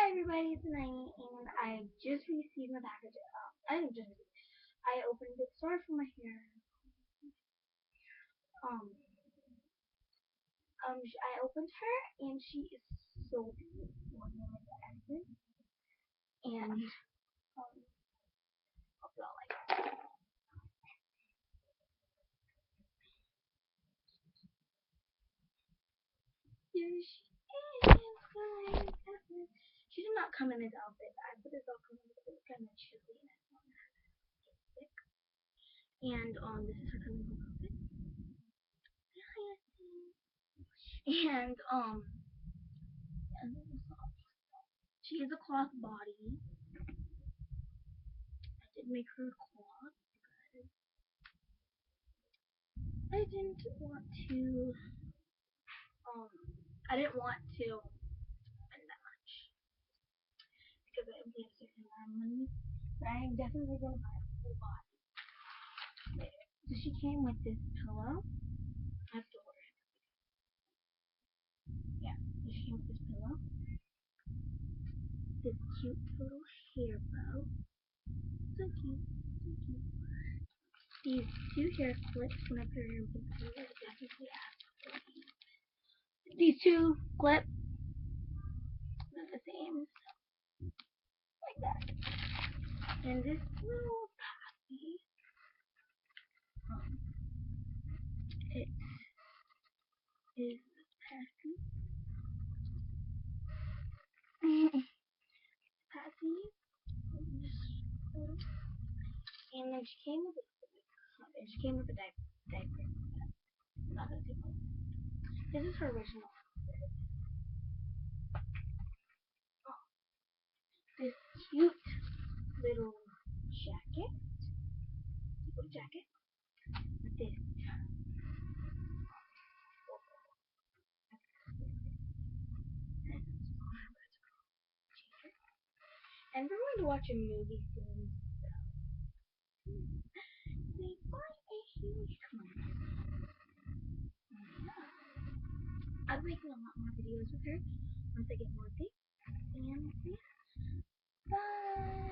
everybody, it's Nani, and I just received my package. I didn't just receive. I opened it. Sorry for my hair. Um, I opened her, and she is so beautiful. Her name is Essence, and I'll go like here she is, guys. Essence. She did not come in this outfit. I put this outfit on because it was kind of chilly, and I didn't want her to get sick. And this is her coming home outfit. Hi, Essence. And she is a cloth body. I did make her cloth because I didn't want to um I didn't want to spend that much because I only have a certain amount of money. But I am definitely gonna buy a full body later. So she came with this pillow. I have to order it. Yeah. So she came with this pillow. This cute little hair bow. So cute. So cute. These two hair clips when I put her in pink, I definitely asked for these. These two clips, they're the same, like that. And this little passy, it is passy. Passy. And then she came with a diaper. I'm not gonna take one. This is her original. Oh, this cute little jacket. With this. And we're going to watch a movie soon. They buy a huge one. I'll be making a lot more videos with her once I get more dates. And yeah. Bye.